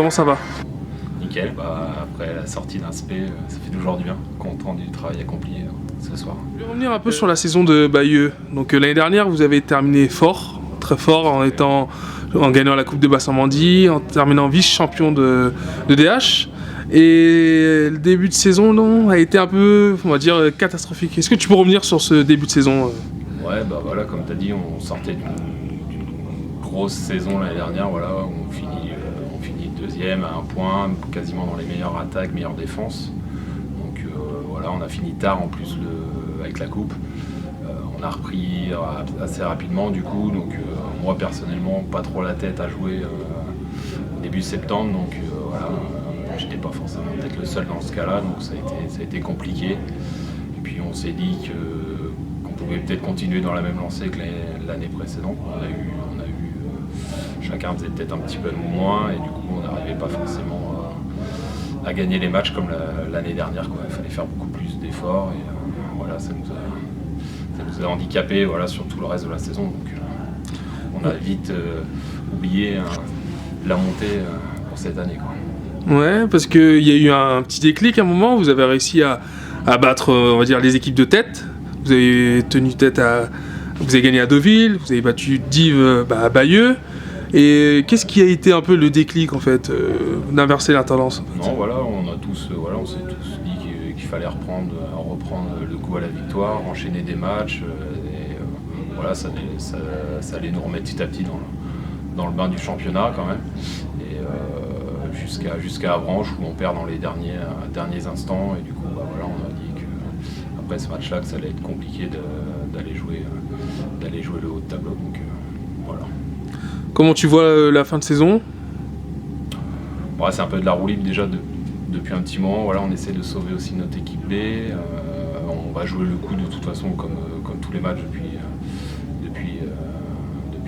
comment ça va? Nickel, après la sortie d'un SP, ça fait toujours du bien, content du travail accompli ce soir. Je vais revenir un peu sur la saison de Bayeux. Donc l'année dernière, vous avez terminé fort, très fort, en gagnant la Coupe de Basse-Normandie, en terminant vice-champion de DH. Et le début de saison, non, a été un peu, on va dire, catastrophique. Est-ce que tu peux revenir sur ce début de saison? Ouais, voilà, comme tu as dit, on sortait d'une grosse saison l'année dernière, voilà, on finit deuxième à un point, quasiment dans les meilleures attaques, meilleures défenses. Donc voilà, on a fini tard en plus avec la coupe. On a repris assez rapidement du coup, donc moi personnellement, pas trop la tête à jouer début septembre, donc voilà, j'étais pas forcément peut-être le seul dans ce cas-là, donc ça a été compliqué. Et puis on s'est dit qu'on pouvait peut-être continuer dans la même lancée que l'année précédente. Chacun faisait peut-être un petit peu moins, et du coup on n'arrivait pas forcément à gagner les matchs comme l'année dernière, quoi. Il fallait faire beaucoup plus d'efforts, et voilà, ça nous a handicapés, voilà, sur tout le reste de la saison. Donc on a vite oublié la montée pour cette année, quoi. Ouais, parce qu'il y a eu un petit déclic à un moment, vous avez réussi à battre, on va dire, les équipes de tête. Vous avez tenu tête vous avez gagné à Deauville, vous avez battu Dives à Bayeux. Et qu'est-ce qui a été un peu le déclic, en fait, d'inverser la tendance, en fait? Non, voilà, on s'est tous dit qu'il fallait reprendre le goût à la victoire, enchaîner des matchs, et voilà, ça allait nous remettre petit à petit dans le bain du championnat quand même. Et jusqu'à Avranches où on perd dans les derniers instants, et du coup voilà, on a dit qu'après ce match-là que ça allait être compliqué d'aller jouer le haut de tableau, donc voilà. Comment tu vois la fin de saison? Ouais, c'est un peu de la roue libre déjà depuis un petit moment. Voilà, on essaie de sauver aussi notre équipe B. On va jouer le coup de toute façon comme tous les matchs depuis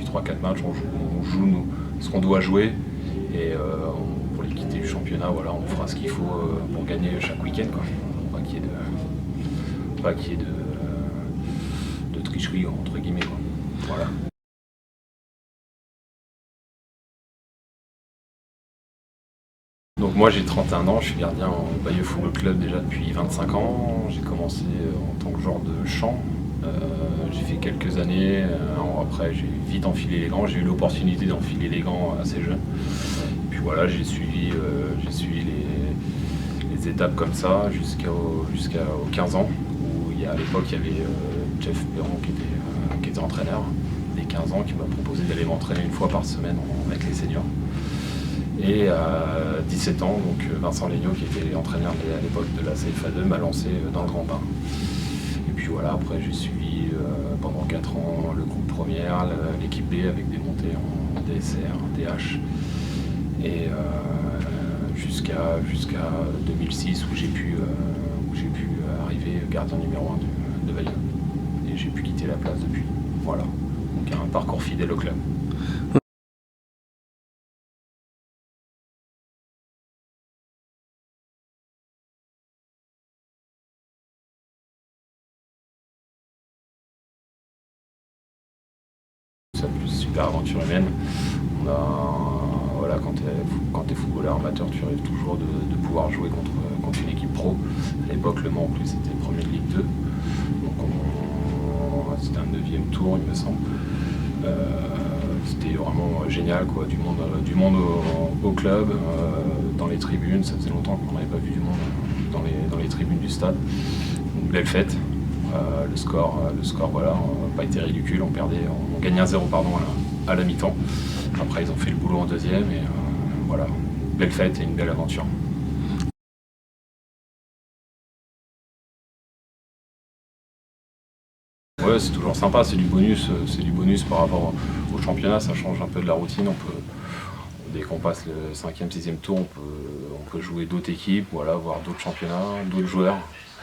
3-4 matchs. On joue ce qu'on doit jouer, et pour l'équité du championnat, voilà, on fera ce qu'il faut pour gagner chaque week-end, quoi. Pas qu'il y ait de tricherie entre guillemets, quoi. Voilà. Donc moi j'ai 31 ans, je suis gardien au Bayeux Football Club déjà depuis 25 ans. J'ai commencé en tant que joueur de champ. J'ai fait quelques années, après j'ai vite enfilé les gants, j'ai eu l'opportunité d'enfiler les gants assez jeune. Et puis voilà, j'ai suivi les étapes comme ça jusqu'aux 15 ans, où à l'époque il y avait Jeff Perron qui était entraîneur des 15 ans, qui m'a proposé d'aller m'entraîner une fois par semaine avec les seniors. Et à 17 ans, donc Vincent Legnaud, qui était entraîneur à l'époque de la CFA2, m'a lancé dans le grand bain. Et puis voilà, après j'ai suivi pendant 4 ans le groupe première, l'équipe B avec des montées en DSR, DH, et jusqu'à 2006 où j'ai pu arriver gardien numéro 1 de Bayeux. Et j'ai pu quitter la place depuis. Voilà, donc un parcours fidèle au club. Super aventure humaine. Voilà, quand tu es footballeur amateur, tu rêves toujours de pouvoir jouer contre une équipe pro. À l'époque, Le Mans en plus c'était premier de Ligue 2. Donc c'était un 9e tour, il me semble. C'était vraiment génial, quoi. Du monde au club, dans les tribunes. Ça faisait longtemps qu'on n'avait pas vu du monde dans les tribunes du stade. Donc, belle fête. Le score, voilà, n'a pas été ridicule. On gagnait 1-0 à la mi-temps. Après, ils ont fait le boulot en deuxième, et voilà, belle fête et une belle aventure. Ouais, c'est toujours sympa, c'est du bonus par rapport au championnat. Ça change un peu de la routine. Dès qu'on passe le 5e, 6e tour, on peut jouer d'autres équipes, voilà, voir d'autres championnats, d'autres joueurs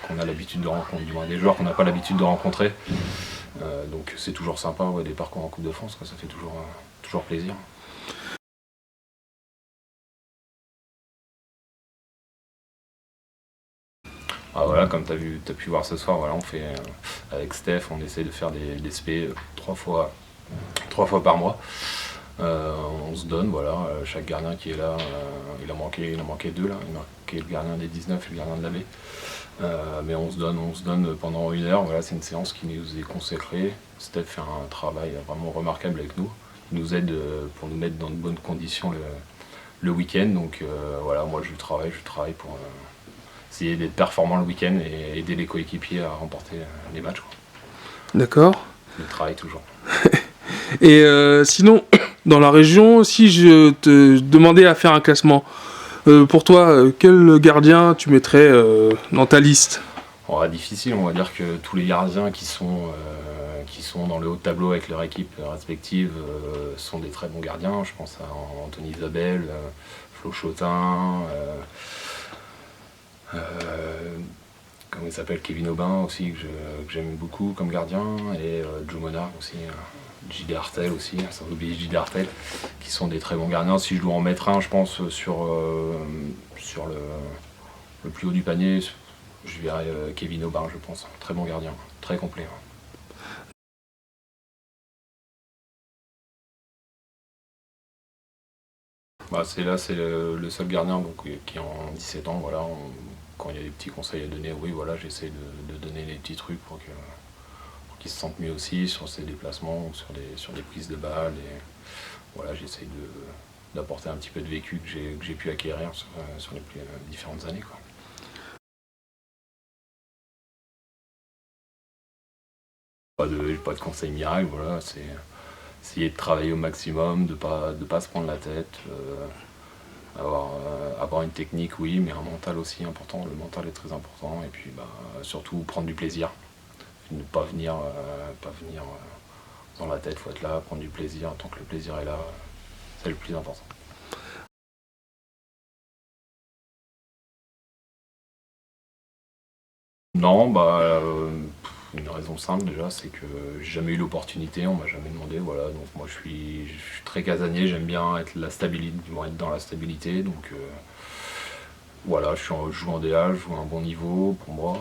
qu'on a l'habitude de rencontrer, du moins des joueurs qu'on n'a pas l'habitude de rencontrer. Donc c'est toujours sympa, ouais, des parcours en Coupe de France, quoi, ça fait toujours plaisir. Ah, voilà, comme tu as pu voir ce soir, voilà, on fait avec Steph, on essaie de faire des SP 3 fois par mois. On se donne, voilà, chaque gardien qui est là, il en manquait 2 là, il manquait le gardien des 19 et le gardien de la baie. Mais on se donne pendant 1 heure, voilà, c'est une séance qui nous est consacrée. Steph fait un travail vraiment remarquable avec nous. Il nous aide pour nous mettre dans de bonnes conditions le week-end. Donc voilà, moi je travaille pour essayer d'être performant le week-end et aider les coéquipiers à remporter les matchs, quoi. D'accord. Le travail toujours. Et sinon, dans la région, si je te demandais à faire un classement, pour toi, quel gardien tu mettrais dans ta liste? Difficile, on va dire que tous les gardiens qui sont dans le haut de tableau avec leur équipe respective sont des très bons gardiens. Je pense à Anthony Isabelle, Flo Chotin, comment il s'appelle, Kevin Aubin aussi, que j'aime beaucoup comme gardien, et Joe Monard aussi, JD Hartel aussi, sans oublier JD Hartel, qui sont des très bons gardiens. Si je dois en mettre un, je pense, sur le plus haut du panier, je verrais Kevin Aubin, je pense. Très bon gardien, très complet. C'est le seul gardien donc, qui en 17 ans, voilà, quand il y a des petits conseils à donner, oui, voilà, j'essaie de donner des petits trucs pour qu'il se sente mieux aussi sur ses déplacements, sur des prises de balles. Et voilà, j'essaie d'apporter un petit peu de vécu que j'ai pu acquérir sur les différentes années, quoi. Pas de conseil miracle, voilà, c'est essayer de travailler au maximum, de pas se prendre la tête, avoir une technique, oui, mais un mental aussi important. Le mental est très important, et puis surtout prendre du plaisir, ne pas venir dans la tête, faut être là, prendre du plaisir. Tant que le plaisir est là, c'est le plus important. Non, une raison simple déjà, c'est que j'ai jamais eu l'opportunité, on m'a jamais demandé, voilà. Donc moi je suis très casanier, j'aime bien être dans la stabilité. Donc voilà, je joue en DA, je joue à un bon niveau pour moi.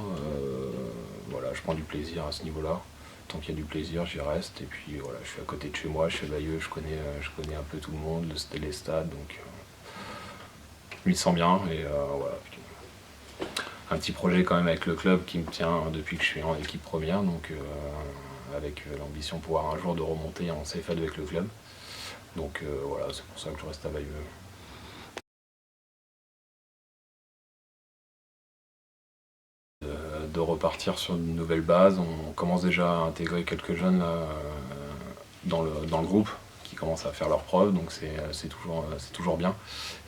Voilà, je prends du plaisir à ce niveau-là. Tant qu'il y a du plaisir, j'y reste. Et puis voilà, je suis à côté de chez moi, je suis à Bayeux, je connais un peu tout le monde, les stades, donc je m'y sens bien. Et voilà. Un petit projet quand même avec le club qui me tient depuis que je suis en équipe première, donc avec l'ambition de pouvoir un jour de remonter en CFA2 avec le club. Donc voilà, c'est pour ça que je reste à Bayeux. De repartir sur une nouvelle base, on commence déjà à intégrer quelques jeunes là, dans le groupe qui commencent à faire leurs preuves, donc c'est toujours bien.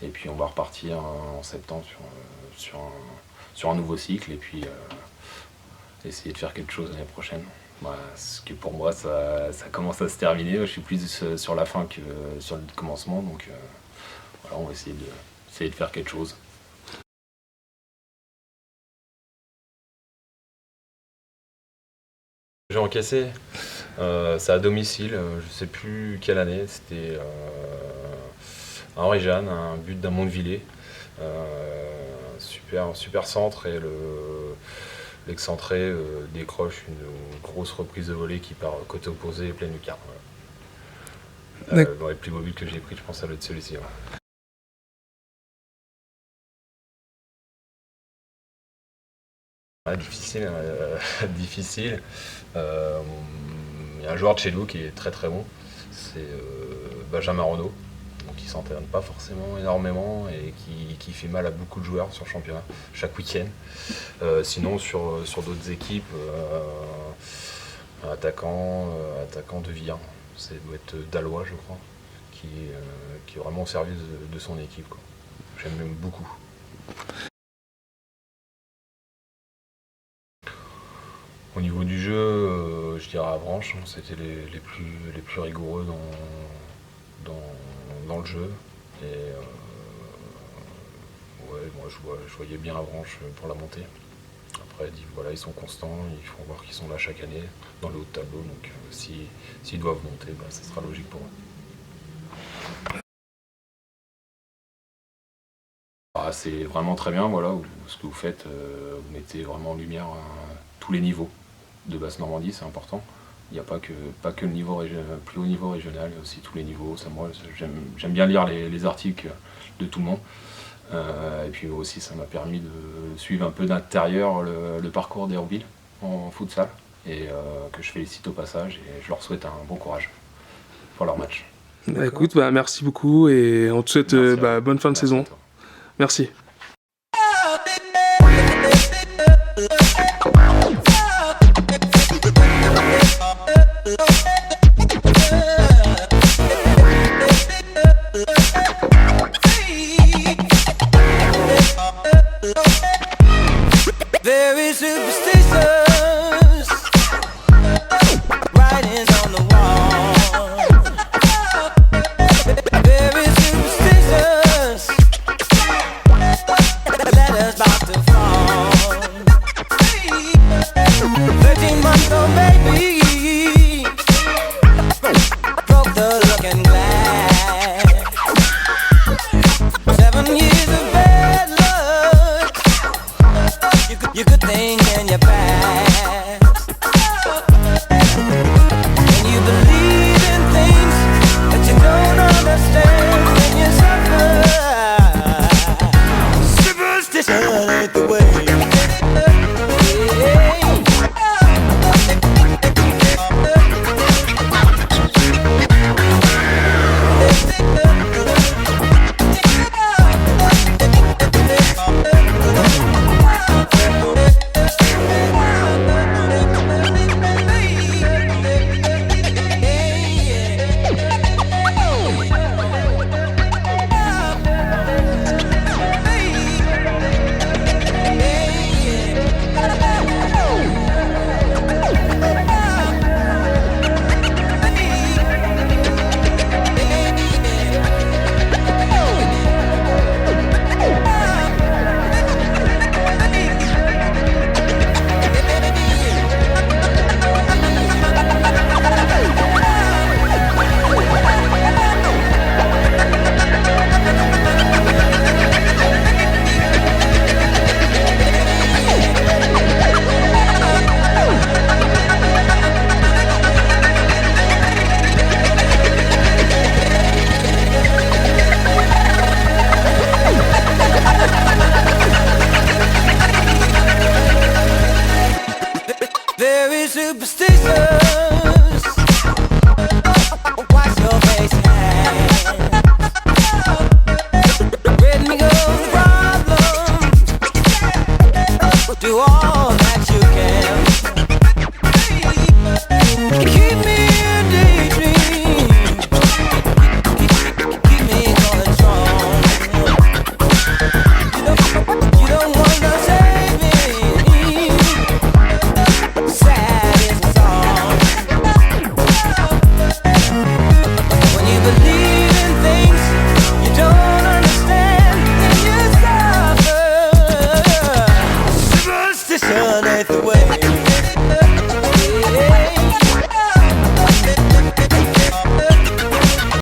Et puis on va repartir en septembre sur un nouveau cycle, et puis essayer de faire quelque chose l'année prochaine. Ce qui pour moi ça commence à se terminer, je suis plus sur la fin que sur le commencement, donc voilà, on va essayer de faire quelque chose. J'ai encaissé, c'est à domicile, je sais plus quelle année, c'était à Henri-Jeanne, un but d'Amont-de-Villers. Super centre, et l'excentré décroche une grosse reprise de volée qui part côté opposé et pleine lucarne. Voilà. Dans les plus beaux buts que j'ai pris, je pense à celui-ci. Ouais. Difficile. Difficile. Il y a un joueur de chez nous qui est très très bon, c'est Benjamin Renaud. Donc il s'entraîne pas forcément énormément et qui fait mal à beaucoup de joueurs sur le championnat chaque week-end. Sinon sur d'autres équipes, un attaquant de Villain, ça doit être Dallois je crois, qui est vraiment au service de son équipe, quoi. J'aime même beaucoup. Au niveau du jeu, je dirais Avranches, c'était les plus rigoureux dans le jeu. Et ouais, moi je voyais bien Avranches pour la montée. Après, voilà, ils sont constants, il faut voir qu'ils sont là chaque année dans le haut de tableau, donc s'ils doivent monter, ça sera logique pour eux. C'est vraiment très bien, voilà, ce que vous faites, vous mettez vraiment en lumière tous les niveaux de Basse-Normandie, c'est important. Il n'y a pas que le niveau plus haut niveau régional, il y a aussi tous les niveaux. Ça, moi, j'aime bien lire les articles de tout le monde. Et puis aussi, ça m'a permis de suivre un peu d'intérieur le parcours d'Hérouville en futsal. Et que je félicite au passage et je leur souhaite un bon courage pour leur match. Écoute, merci beaucoup et on te souhaite bonne fin de saison. Merci.